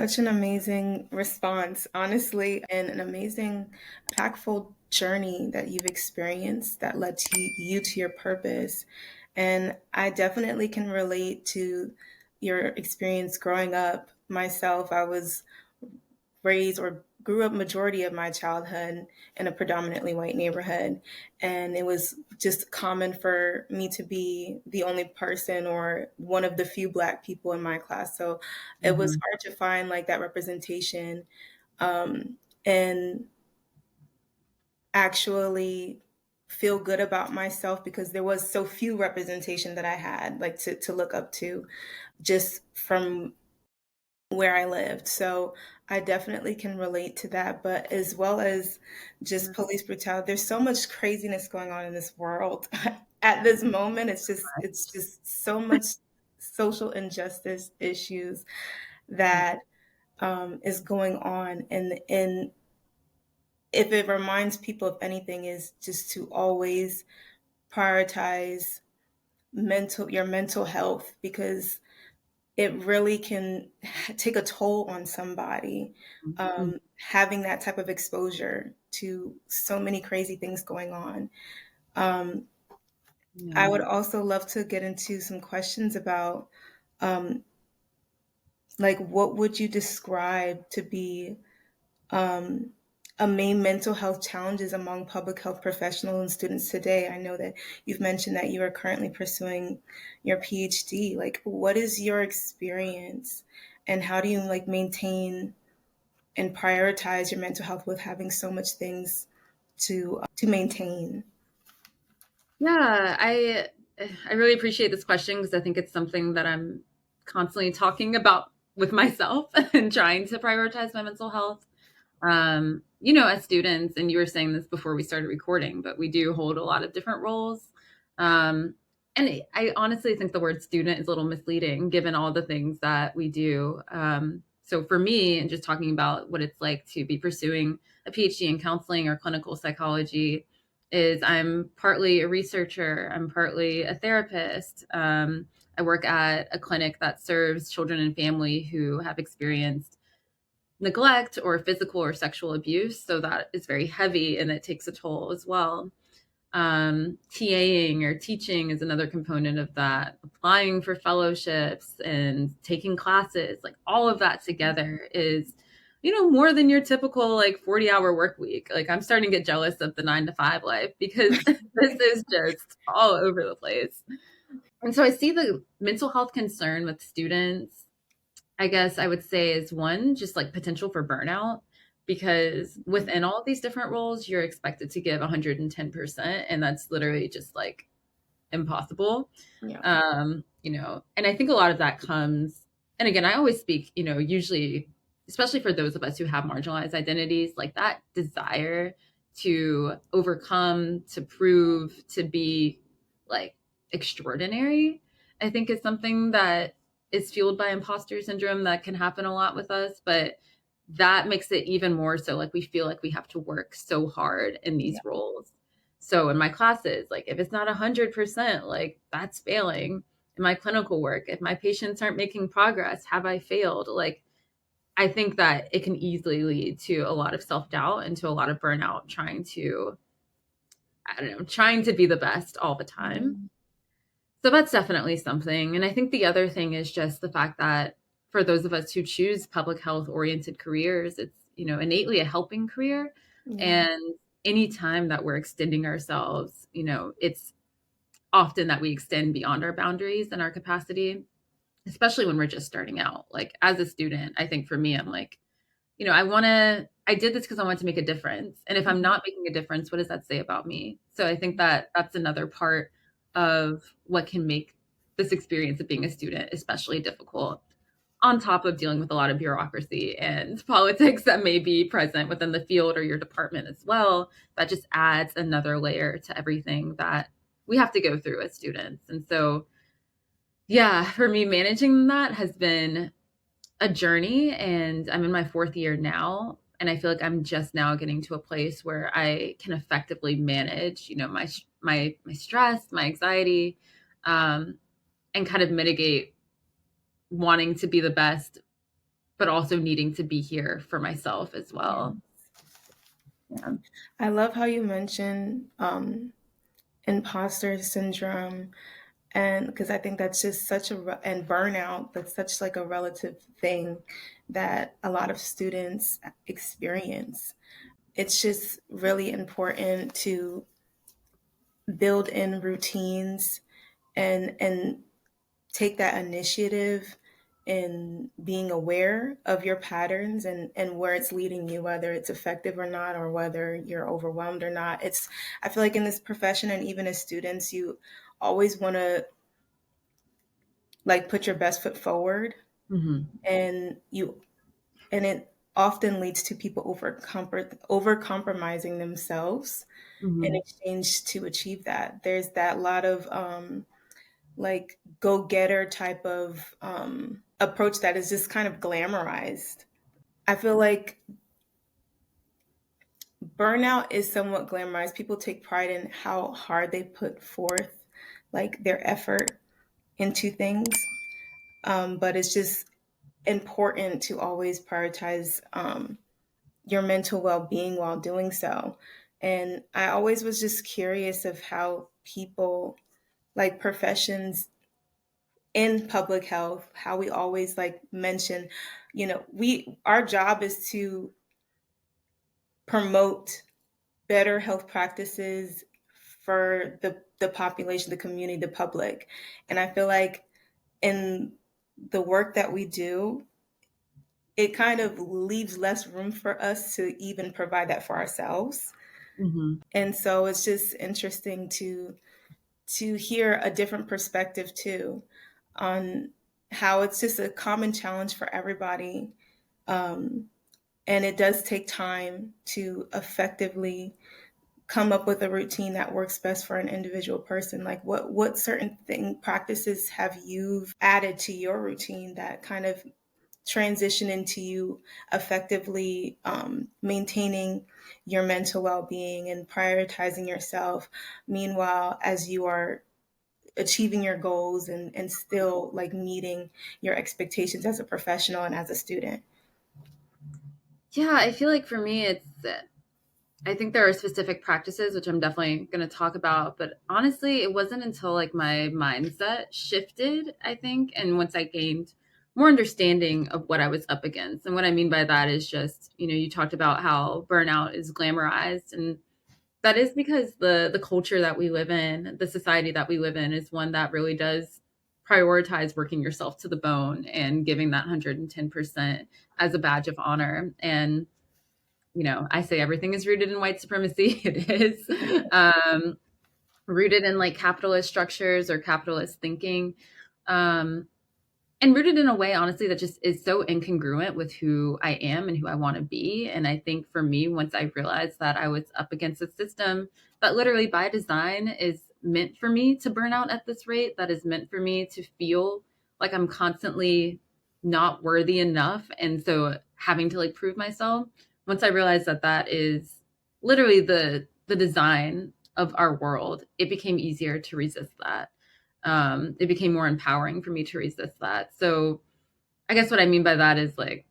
Such an amazing response, honestly, and an amazing, impactful journey that you've experienced that led to you to your purpose. And I definitely can relate to your experience growing up. Myself, I was raised or grew up majority of my childhood in a predominantly white neighborhood, and it was just common for me to be the only person or one of the few black people in my class. So it was Hmm. hard to find like that representation, and actually feel good about myself because there was so few representation that I had like to look up to just from where I lived. So I definitely can relate to that. But as well as just police brutality, there's so much craziness going on in this world at this moment. It's just so much social injustice issues that is going on, and if it reminds people of anything, is just to always prioritize your mental health, because it really can take a toll on somebody, having that type of exposure to so many crazy things going on. Um, I Yeah. would also love to get into some questions about, um, like, what would you describe to be um, a main mental health challenges among public health professionals and students today? I know that you've mentioned that you are currently pursuing your PhD. Like, what is your experience, and how do you like maintain and prioritize your mental health with having so much things to maintain? Yeah, I really appreciate this question because I think it's something that I'm constantly talking about with myself and trying to prioritize my mental health. As students, and you were saying this before we started recording, but we do hold a lot of different roles. I honestly think the word student is a little misleading given all the things that we do. So for me, and just talking about what it's like to be pursuing a PhD in counseling or clinical psychology, is I'm partly a researcher, I'm partly a therapist. I work at a clinic that serves children and family who have experienced neglect or physical or sexual abuse. So that is very heavy and it takes a toll as well. TAing or teaching is another component of that. Applying for fellowships and taking classes, like all of that together is, more than your typical like 40-hour work week. Like I'm starting to get jealous of the 9 to 5 life because this is just all over the place. And so I see the mental health concern with students, I guess I would say, is one, just like potential for burnout, because within all of these different roles, you're expected to give 110%, and that's literally just like impossible. Yeah. And I think a lot of that comes, and again, I always speak, usually, especially for those of us who have marginalized identities, like that desire to overcome, to prove, to be like extraordinary, I think is something that is fueled by imposter syndrome that can happen a lot with us. But that makes it even more so like we feel like we have to work so hard in Yeah. these roles. So in my classes, like if it's not 100%, like that's failing. In my clinical work, if my patients aren't making progress, have I failed? Like I think that it can easily lead to a lot of self-doubt and to a lot of burnout trying to, I don't know, trying to be the best all the time. Mm. So that's definitely something. And I think the other thing is just the fact that for those of us who choose public health oriented careers, it's, innately a helping career. Yeah. And anytime that we're extending ourselves, it's often that we extend beyond our boundaries and our capacity, especially when we're just starting out. Like as a student, I think for me, I'm like, I did this because I want to make a difference. And if I'm not making a difference, what does that say about me? So I think that that's another part of what can make this experience of being a student especially difficult, on top of dealing with a lot of bureaucracy and politics that may be present within the field or your department as well. That just adds another layer to everything that we have to go through as students. And so, yeah, for me, managing that has been a journey, and I'm in my fourth year now. And I feel like I'm just now getting to a place where I can effectively manage, my stress, my anxiety, and kind of mitigate wanting to be the best but also needing to be here for myself as Yeah. well. Yeah. I love how you mentioned imposter syndrome, and because I think that's just such and burnout, that's such like a relative thing that a lot of students experience. It's just really important to build in routines and take that initiative in being aware of your patterns and where it's leading you, whether it's effective or not, or whether you're overwhelmed or not. It's, I feel like in this profession and even as students, you always want to like put your best foot forward, Hmm. and you, and it often leads to people over compromising themselves in Hmm. exchange to achieve that. There's that lot of like go getter type of approach that is just kind of glamorized. I feel like burnout is somewhat glamorized. People take pride in how hard they put forth, like their effort into things. But it's just important to always prioritize your mental well being while doing so. And I always was just curious of how people, like professions in public health, how we always like mention, our job is to promote better health practices for the population, the community, the public. And I feel like in the work that we do, it kind of leaves less room for us to even provide that for ourselves. Hmm. And so it's just interesting to hear a different perspective too on how it's just a common challenge for everybody. Um, and it does take time to effectively come up with a routine that works best for an individual person. Like what certain practices have you added to your routine that kind of transition into you effectively maintaining your mental well-being and prioritizing yourself, meanwhile as you are achieving your goals and still like meeting your expectations as a professional and as a student. Yeah, I feel like for me, I think there are specific practices, which I'm definitely going to talk about. But honestly, it wasn't until like my mindset shifted, I think. And once I gained more understanding of what I was up against. And what I mean by that is just, you talked about how burnout is glamorized. And that is because the culture that we live in, the society that we live in, is one that really does prioritize working yourself to the bone and giving that 110% as a badge of honor. And I say everything is rooted in white supremacy. It is rooted in like capitalist structures or capitalist thinking. Um, and rooted in a way, honestly, that just is so incongruent with who I am and who I want to be. And I think for me, once I realized that I was up against a system that literally by design is meant for me to burn out at this rate, that is meant for me to feel like I'm constantly not worthy enough. And so having to like prove myself, once I realized that that is literally the design of our world, it became easier to resist that. It became more empowering for me to resist that. So I guess what I mean by that is like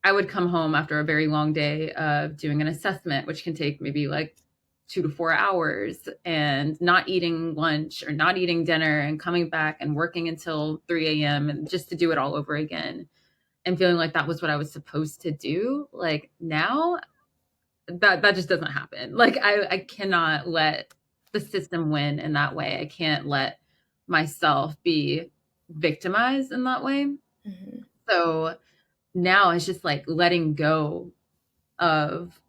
I would come home after a very long day of doing an assessment, which can take maybe like 2 to 4 hours, and not eating lunch or not eating dinner and coming back and working until 3 a.m. and just to do it all over again and feeling like that was what I was supposed to do. Like now that just doesn't happen. Like I cannot let the system win in that way. I can't let myself be victimized in that way. Mhm. So now it's just like letting go of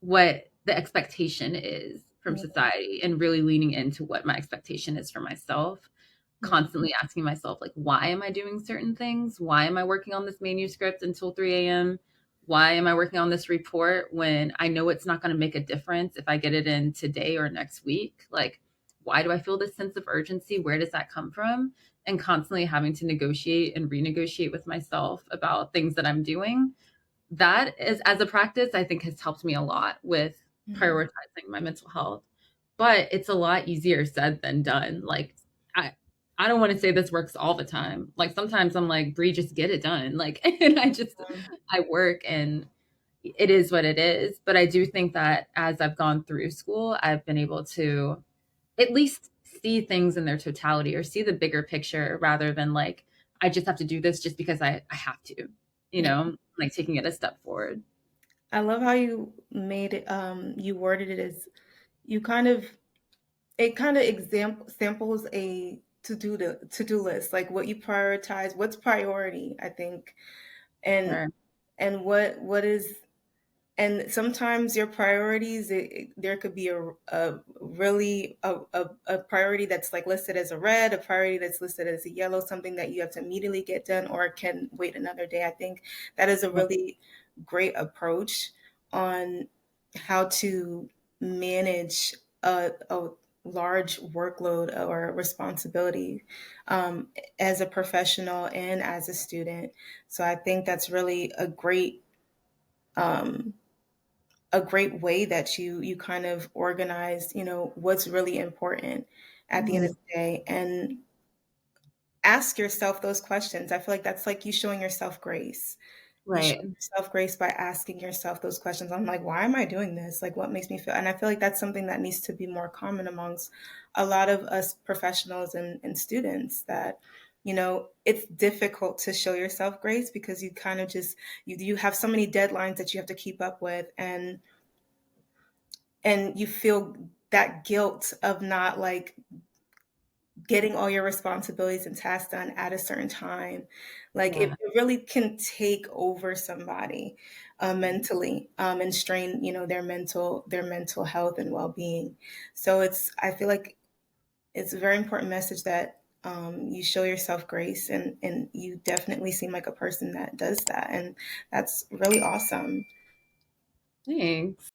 what the expectation is from Yeah. society and really leaning into what my expectation is for myself, Yeah. constantly asking myself like why am I doing certain things, why am I working on this manuscript until 3 a.m., why am I working on this report when I know it's not going to make a difference if I get it in today or next week. Like why do I feel this sense of urgency, where does that come from? And constantly having to negotiate and renegotiate with myself about things that I'm doing, that is, as a practice, I think has helped me a lot with Mhm. prioritizing my mental health. But it's a lot easier said than done. Like I don't want to say this works all the time. Like sometimes I'm like, Bree, just get it done. Like, and I work and it is what it is. But I do think that as I've gone through school, I've been able to at least see things in their totality or see the bigger picture rather than like, I just have to do this just because I have to, Yeah. like taking it a step forward. I love how you made it, you worded it as you kind of, it kind of samples a to-do list, like what you prioritize, what's priority, I think, and Sure. what is, and sometimes your priorities, there could be a really a priority that's like listed as a red, a priority that's listed as a yellow, something that you have to immediately get done or can wait another day. I think that is a really great approach on how to manage a large workload or responsibility, um, as a professional and as a student. So I think that's really um, a great way that you kind of organize, what's really important at the end of Mhm. the day, and ask yourself those questions. I feel like that's like you showing yourself grace. You show Right. yourself grace by asking yourself those questions. I'm like, why am I doing this? Like, what makes me feel? And I feel like that's something that needs to be more common amongst a lot of us professionals and students, that, it's difficult to show yourself grace because you kind of just, you have so many deadlines that you have to keep up with, and you feel that guilt of not like getting all your responsibilities and tasks done at a certain time. Like Yeah. it really can take over somebody, mentally, and strain, their mental health and well-being. So I feel like it's a very important message that, you show yourself grace, and you definitely seem like a person that does that, and that's really awesome. Thanks.